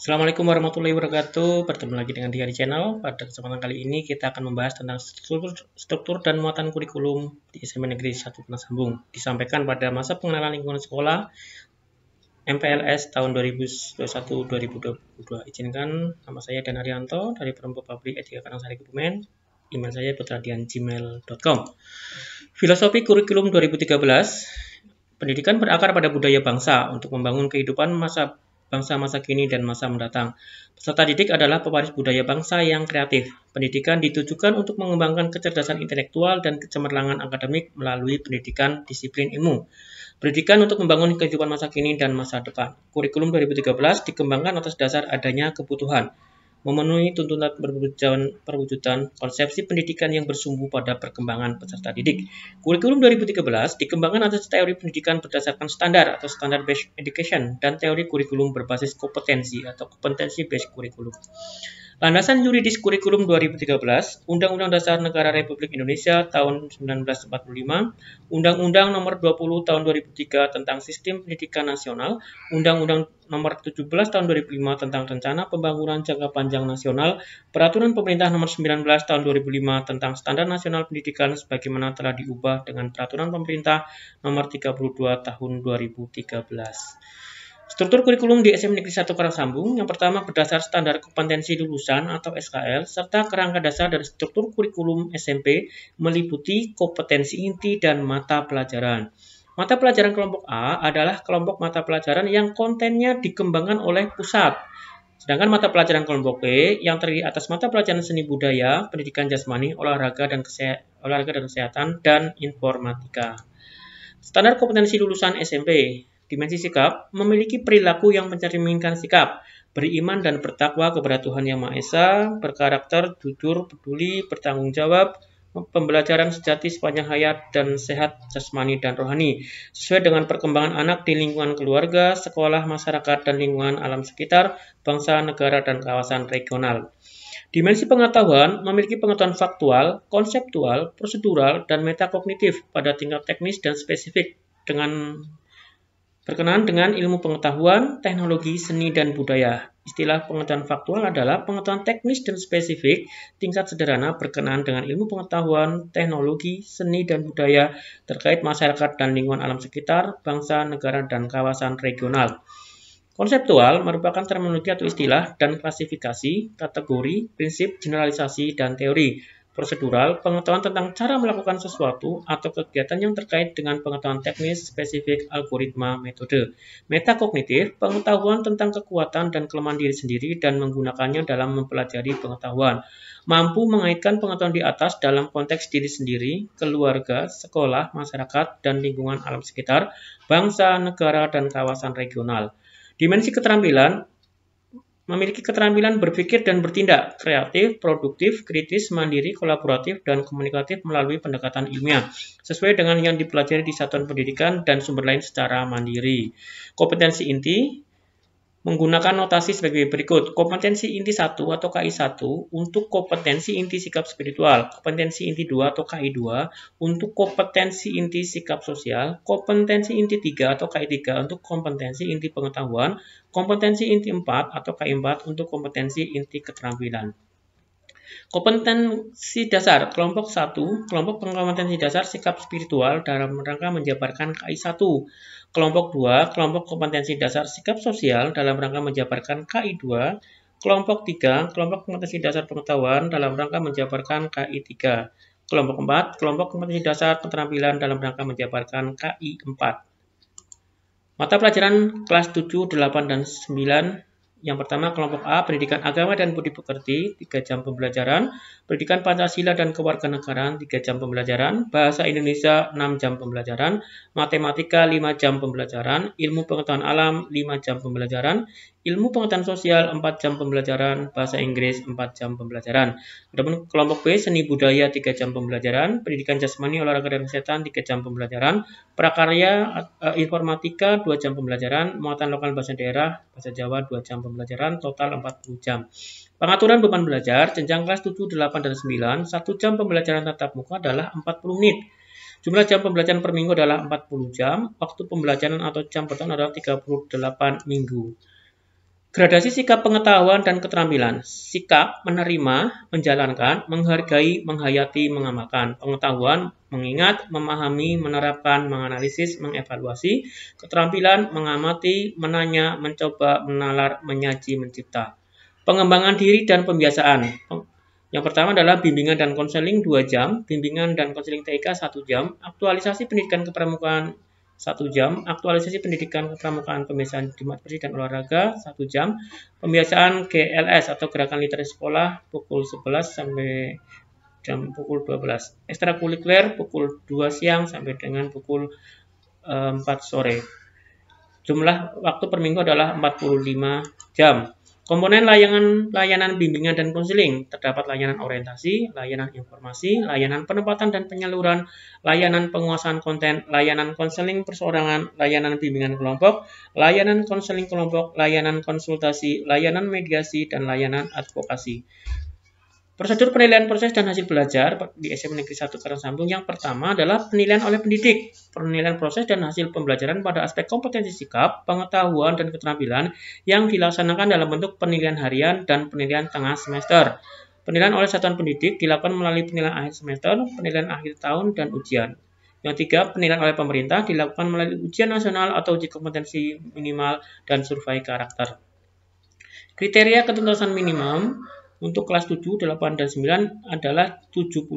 Assalamualaikum warahmatullahi wabarakatuh. Bertemu lagi dengan Dia di channel. Pada kesempatan kali ini kita akan membahas tentang struktur dan muatan kurikulum di SMP Negeri 1 Penasambung. Disampaikan pada masa pengenalan lingkungan sekolah MPLS tahun 2021-2022. Izinkan nama saya Dan Arianto dari Perempu Pabrik Etika Karangsari Kebumen. Email saya putradian@gmail.com. Filosofi kurikulum 2013. Pendidikan berakar pada budaya bangsa untuk membangun kehidupan bangsa masa kini dan masa mendatang. Peserta didik adalah pewaris budaya bangsa yang kreatif. Pendidikan ditujukan untuk mengembangkan kecerdasan intelektual dan kecemerlangan akademik melalui pendidikan disiplin ilmu. Pendidikan untuk membangun kehidupan masa kini dan masa depan. Kurikulum 2013 dikembangkan atas dasar adanya kebutuhan memenuhi tuntutan perwujudan konsepsi pendidikan yang bersumbu pada perkembangan peserta didik. Kurikulum 2013 dikembangkan atas teori pendidikan berdasarkan standar atau standard based education dan teori kurikulum berbasis kompetensi atau competency based kurikulum. Landasan yuridis kurikulum 2013, Undang-Undang Dasar Negara Republik Indonesia tahun 1945, Undang-Undang Nomor 20 tahun 2003 tentang Sistem Pendidikan Nasional, Undang-Undang Nomor 17 tahun 2005 tentang Rencana Pembangunan Jangka Panjang Nasional, Peraturan Pemerintah Nomor 19 tahun 2005 tentang Standar Nasional Pendidikan sebagaimana telah diubah dengan Peraturan Pemerintah Nomor 32 tahun 2013. Struktur kurikulum di SMP Negeri 1 Karangsambung yang pertama berdasar standar kompetensi lulusan atau SKL serta kerangka dasar dan struktur kurikulum SMP meliputi kompetensi inti dan mata pelajaran. Mata pelajaran kelompok A adalah kelompok mata pelajaran yang kontennya dikembangkan oleh pusat. Sedangkan mata pelajaran kelompok B yang terdiri atas mata pelajaran seni budaya, pendidikan jasmani, olahraga dan kesehatan, dan informatika. Standar kompetensi lulusan SMP. Dimensi sikap memiliki perilaku yang mencerminkan sikap, beriman dan bertakwa kepada Tuhan Yang Maha Esa, berkarakter jujur, peduli, bertanggung jawab, pembelajaran sejati sepanjang hayat, dan sehat jasmani dan rohani, sesuai dengan perkembangan anak di lingkungan keluarga, sekolah, masyarakat, dan lingkungan alam sekitar, bangsa, negara, dan kawasan regional. Dimensi pengetahuan memiliki pengetahuan faktual, konseptual, prosedural, dan metakognitif pada tingkat teknis dan spesifik berkenaan dengan ilmu pengetahuan, teknologi, seni, dan budaya. Istilah pengetahuan faktual adalah pengetahuan teknis dan spesifik tingkat sederhana berkenaan dengan ilmu pengetahuan, teknologi, seni, dan budaya terkait masyarakat dan lingkungan alam sekitar, bangsa, negara, dan kawasan regional. Konseptual merupakan terminologi atau istilah dan klasifikasi, kategori, prinsip, generalisasi, dan teori. Prosedural, pengetahuan tentang cara melakukan sesuatu atau kegiatan yang terkait dengan pengetahuan teknis, spesifik, algoritma, metode. Metakognitif, pengetahuan tentang kekuatan dan kelemahan diri sendiri dan menggunakannya dalam mempelajari pengetahuan. Mampu mengaitkan pengetahuan di atas dalam konteks diri sendiri, keluarga, sekolah, masyarakat, dan lingkungan alam sekitar, bangsa, negara, dan kawasan regional. Dimensi keterampilan memiliki keterampilan berpikir dan bertindak, kreatif, produktif, kritis, mandiri, kolaboratif, dan komunikatif melalui pendekatan ilmiah, sesuai dengan yang dipelajari di satuan pendidikan dan sumber lain secara mandiri. Kompetensi inti menggunakan notasi sebagai berikut. Kompetensi inti 1 atau KI1 untuk kompetensi inti sikap spiritual, kompetensi inti 2 atau KI2 untuk kompetensi inti sikap sosial, kompetensi inti 3 atau KI3 untuk kompetensi inti pengetahuan, kompetensi inti 4 atau KI4 untuk kompetensi inti keterampilan. Kompetensi dasar kelompok 1, kelompok kompetensi dasar sikap spiritual dalam rangka menjabarkan KI1. Kelompok 2, kelompok kompetensi dasar sikap sosial dalam rangka menjabarkan KI2. Kelompok 3, kelompok kompetensi dasar pengetahuan dalam rangka menjabarkan KI3. Kelompok 4, kelompok kompetensi dasar keterampilan dalam rangka menjabarkan KI4. Mata pelajaran kelas 7, 8, dan 9. Yang pertama, kelompok A, Pendidikan Agama dan Budi Pekerti, 3 jam pembelajaran. Pendidikan Pancasila dan Kewarganegaraan, 3 jam pembelajaran. Bahasa Indonesia, 6 jam pembelajaran. Matematika, 5 jam pembelajaran. Ilmu Pengetahuan Alam, 5 jam pembelajaran. Ilmu Pengetahuan Sosial, 4 jam pembelajaran. Bahasa Inggris, 4 jam pembelajaran. Adapun kelompok B, Seni Budaya, 3 jam pembelajaran. Pendidikan Jasmani, Olahraga, dan Kesehatan, 3 jam pembelajaran. Prakarya Informatika, 2 jam pembelajaran. Muatan Lokal Bahasa Daerah, Bahasa Jawa, 2 jam pembelajaran, total 40 jam. Pengaturan beban belajar, jenjang kelas 7, 8, dan 9, 1 jam pembelajaran tatap muka adalah 40 menit. Jumlah jam pembelajaran per minggu adalah 40 jam. Waktu pembelajaran atau jam per tahun adalah 38 minggu. Gradasi sikap pengetahuan dan keterampilan. Sikap menerima, menjalankan, menghargai, menghayati, mengamalkan. Pengetahuan mengingat, memahami, menerapkan, menganalisis, mengevaluasi. Keterampilan mengamati, menanya, mencoba, menalar, menyaji, mencipta. Pengembangan diri dan pembiasaan. Yang pertama adalah bimbingan dan konseling 2 jam, bimbingan dan konseling TIK 1 jam, aktualisasi pendidikan kepramukaan 1 jam, aktualisasi pendidikan kepramukaan pembiasaan Jumat bersih dan olahraga 1 jam, pembiasaan GLS atau gerakan literasi sekolah pukul 11 sampai pukul 12, ekstrakurikuler pukul 2 siang sampai dengan pukul 4 sore. Jumlah waktu per minggu adalah 45 jam. Komponen layanan bimbingan dan konseling, terdapat layanan orientasi, layanan informasi, layanan penempatan dan penyaluran, layanan penguasaan konten, layanan konseling perseorangan, layanan bimbingan kelompok, layanan konseling kelompok, layanan konsultasi, layanan mediasi, dan layanan advokasi. Prosedur penilaian proses dan hasil belajar di SMA Negeri 1 Karangsambung yang pertama adalah penilaian oleh pendidik. Penilaian proses dan hasil pembelajaran pada aspek kompetensi sikap, pengetahuan, dan keterampilan yang dilaksanakan dalam bentuk penilaian harian dan penilaian tengah semester. Penilaian oleh satuan pendidik dilakukan melalui penilaian akhir semester, penilaian akhir tahun, dan ujian. Yang tiga, penilaian oleh pemerintah dilakukan melalui ujian nasional atau uji kompetensi minimal dan survei karakter. Kriteria ketuntasan minimum untuk kelas 7, 8, dan 9 adalah 72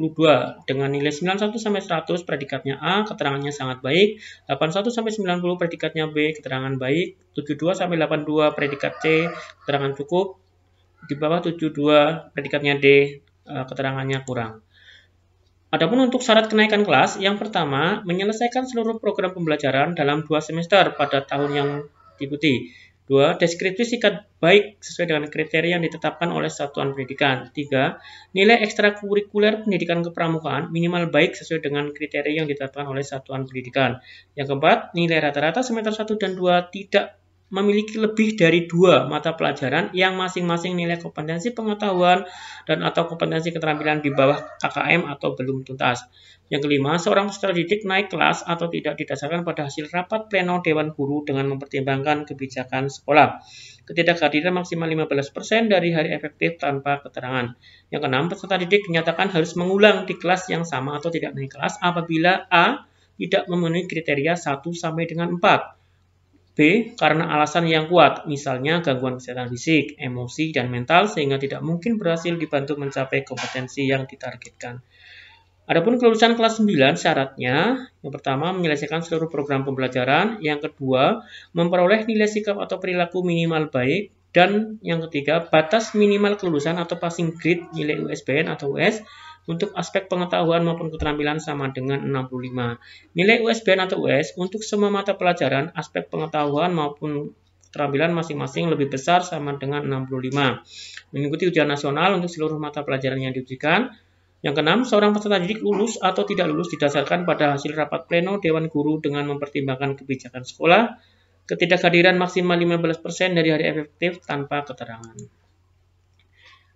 dengan nilai 91-100 predikatnya A, keterangannya sangat baik, 81-90 predikatnya B, keterangan baik, 72-82 predikat C, keterangan cukup, di bawah 72 predikatnya D, keterangannya kurang. Adapun untuk syarat kenaikan kelas, yang pertama, menyelesaikan seluruh program pembelajaran dalam 2 semester pada tahun yang diikuti. 2. Deskripsi sikap baik sesuai dengan kriteria yang ditetapkan oleh satuan pendidikan. 3. Nilai ekstrakurikuler pendidikan kepramukaan minimal baik sesuai dengan kriteria yang ditetapkan oleh satuan pendidikan. Yang keempat, nilai rata-rata semester 1 dan 2 tidak memiliki lebih dari 2 mata pelajaran yang masing-masing nilai kompetensi pengetahuan dan atau kompetensi keterampilan di bawah KKM atau belum tuntas. Yang kelima, seorang peserta didik naik kelas atau tidak didasarkan pada hasil rapat pleno Dewan Guru dengan mempertimbangkan kebijakan sekolah. Ketidakhadiran maksimal 15% dari hari efektif tanpa keterangan. Yang keenam, peserta didik dinyatakan harus mengulang di kelas yang sama atau tidak naik kelas apabila A. Tidak memenuhi kriteria 1 sampai dengan 4. B. Karena alasan yang kuat, misalnya gangguan kesehatan fisik, emosi, dan mental sehingga tidak mungkin berhasil dibantu mencapai kompetensi yang ditargetkan. Adapun kelulusan kelas 9 syaratnya, yang pertama menyelesaikan seluruh program pembelajaran, yang kedua memperoleh nilai sikap atau perilaku minimal baik, dan yang ketiga batas minimal kelulusan atau passing grade nilai USBN atau US untuk aspek pengetahuan maupun keterampilan sama dengan 65. Nilai USBN atau US untuk semua mata pelajaran, aspek pengetahuan maupun keterampilan masing-masing lebih besar sama dengan 65. Mengikuti ujian nasional untuk seluruh mata pelajaran yang diujikan. Yang keenam, seorang peserta didik lulus atau tidak lulus didasarkan pada hasil rapat pleno Dewan Guru dengan mempertimbangkan kebijakan sekolah, ketidakhadiran maksimal 15% dari hari efektif tanpa keterangan.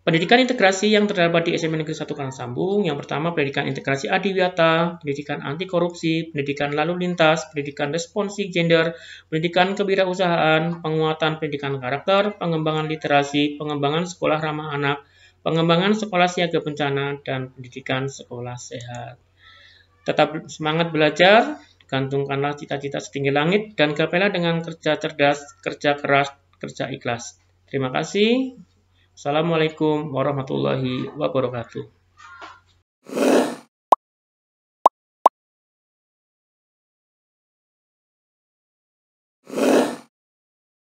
Pendidikan integrasi yang terdapat di SMA Negeri 1 Karangsambung, yang pertama pendidikan integrasi adiwiyata, pendidikan anti korupsi, pendidikan lalu lintas, pendidikan responsi gender, pendidikan kewirausahaan, penguatan pendidikan karakter, pengembangan literasi, pengembangan sekolah ramah anak, pengembangan sekolah siaga bencana, dan pendidikan sekolah sehat. Tetap semangat belajar, gantungkanlah cita-cita setinggi langit, dan gapailah dengan kerja cerdas, kerja keras, kerja ikhlas. Terima kasih. Assalamualaikum warahmatullahi wabarakatuh.